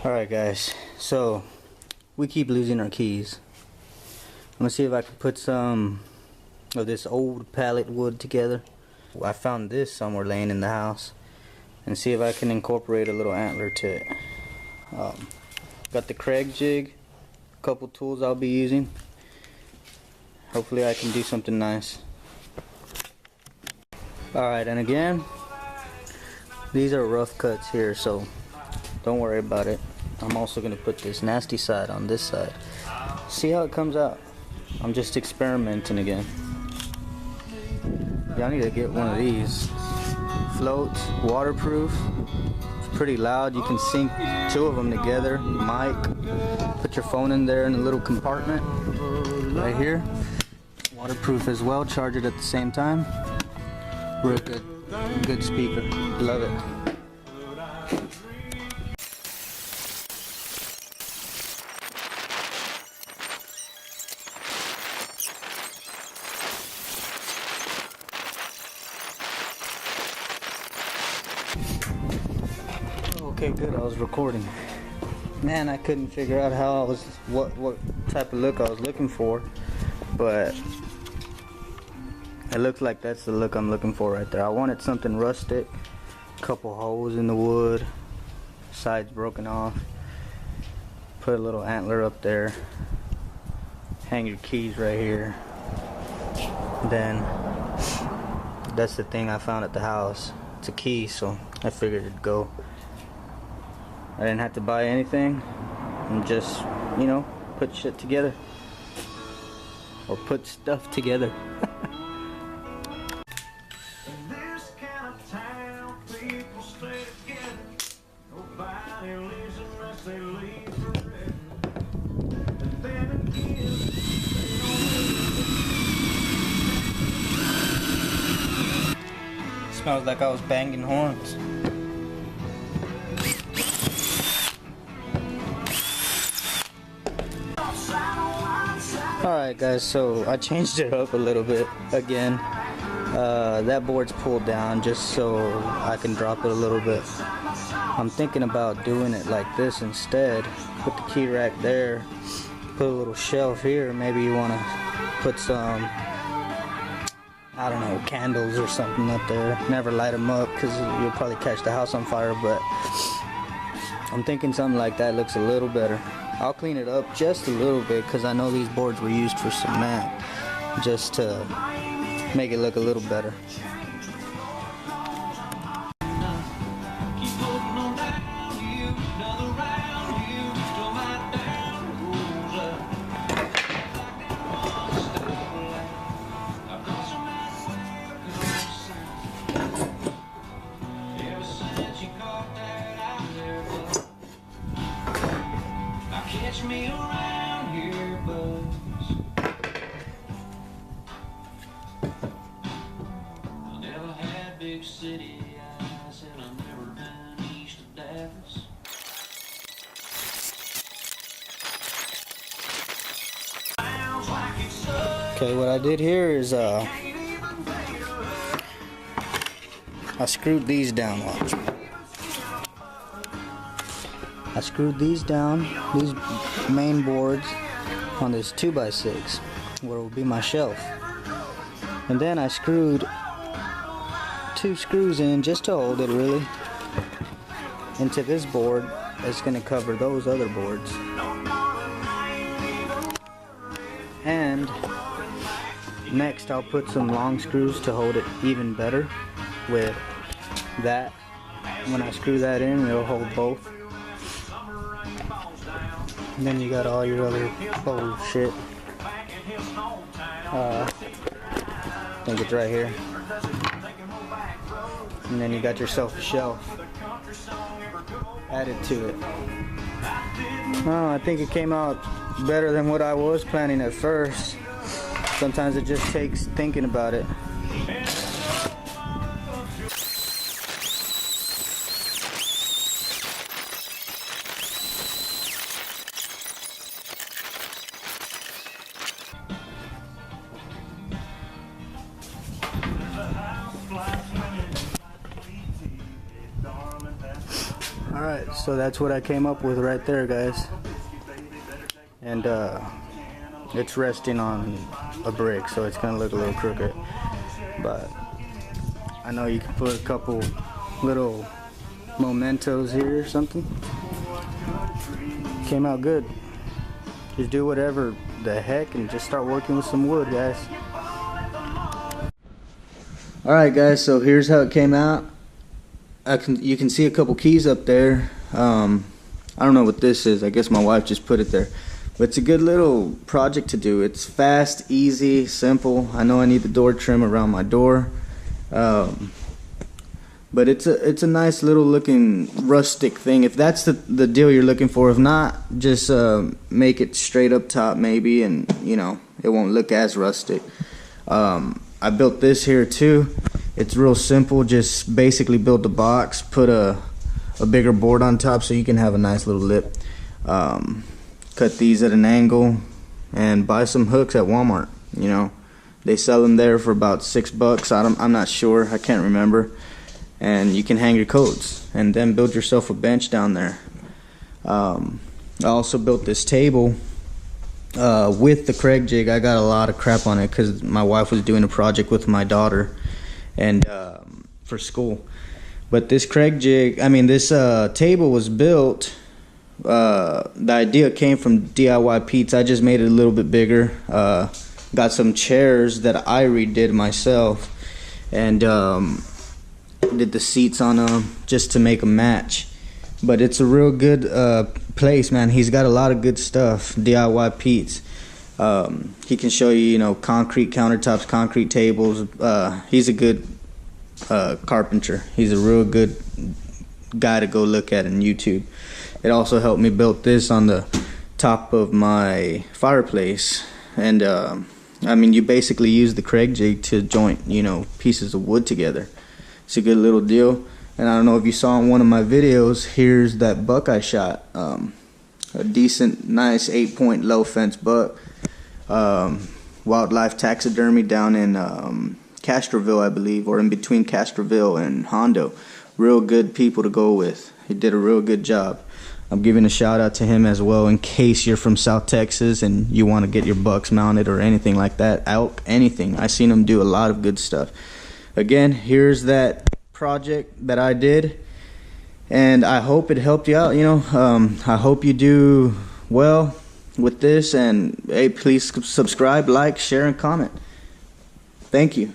Alright guys, so we keep losing our keys. I'm gonna see if I can put some of this old pallet wood together. I found this somewhere laying in the house, and see if I can incorporate a little antler to it. Got the Craig jig, a couple tools I'll be using. Hopefully I can do something nice. Alright, and again, these are rough cuts here, so don't worry about it. I'm also going to put this nasty side on this side. See how it comes out. I'm just experimenting again. Y'all need to get one of these. Floats, waterproof. It's pretty loud. You can sync two of them together. Mic. Put your phone in there in a little compartment right here. Waterproof as well. Charge it at the same time. Real good. Good speaker. Love it. Okay, good. I was recording. Man, I couldn't figure out how I was, what type of look I was looking for, but it looks like that's the look I'm looking for right there. I wanted something rustic, couple holes in the wood, sides broken off, put a little antler up there, hang your keys right here. Then that's the thing I found at the house. It's a key, so I figured it'd go. I didn't have to buy anything, and just, you know, put shit together, or put stuff together. Smells like I was banging horns. Alright guys, so I changed it up a little bit again. That board's pulled down just so I can drop it a little bit. I'm thinking about doing it like this instead. Put the key rack there, put a little shelf here. Maybe you want to put some, I don't know, candles or something up there. Never light them up because you'll probably catch the house on fire, but I'm thinking something like that looks a little better. I'll clean it up just a little bit because I know these boards were used for cement, just to make it look a little better. Catch me around here, buzz. I never had big city eyes, and I've never been east of Dallas. Okay, what I did here is I screwed these down. Watch. I screwed these down, these main boards, on this 2x6 where it will be my shelf. And then I screwed 2 screws in just to hold it really into this board that's going to cover those other boards. And next I'll put some long screws to hold it even better with that. When I screw that in, it'll hold both. And then you got all your other bullshit. I think it's right here. And then you got yourself a shelf added to it. Oh, I think it came out better than what I was planning at first. Sometimes it just takes thinking about it. So that's what I came up with right there, guys. And it's resting on a brick, so it's gonna look a little crooked, but I know you can put a couple little mementos here or something. Came out good. Just do whatever the heck and just start working with some wood, guys. Alright guys, so here's how it came out. You can see a couple keys up there. I don't know what this is. I guess my wife just put it there. But it's a good little project to do. It's fast, easy, simple. I know I need the door trim around my door. But it's a nice little looking rustic thing. If that's the deal you're looking for. If not, just make it straight up top maybe, and you know, it won't look as rustic. I built this here too. It's real simple. Just basically build the box, put a bigger board on top so you can have a nice little lip. Cut these at an angle and buy some hooks at Walmart. You know, they sell them there for about $6. I'm not sure. I can't remember. And you can hang your coats and then build yourself a bench down there. I also built this table with the Craig jig. I got a lot of crap on it because my wife was doing a project with my daughter and for school. But this Craig jig, this table was built. The idea came from D.I.Y. Pete's. I just made it a little bit bigger. Got some chairs that I redid myself, and did the seats on them just to make a match. But it's a real good place, man. He's got a lot of good stuff. D.I.Y. Pete's. He can show you, concrete countertops, concrete tables. He's a good carpenter. He's a real good guy to go look at on YouTube. It also helped me build this on the top of my fireplace. And you basically use the Craig jig to joint, pieces of wood together. It's a good little deal. And I don't know if you saw in one of my videos, here's that buck I shot. A decent, nice 8-point low fence buck. Wildlife taxidermy down in Castroville, I believe, or in between Castroville and Hondo. Real good people to go with. He did a real good job. I'm giving a shout out to him as well in case you're from South Texas and you want to get your bucks mounted or anything like that. Elk, anything. I seen him do a lot of good stuff. Again, here's that project that I did, and I hope it helped you out. I hope you do well with this, and hey, please subscribe, like, share, and comment. Thank you.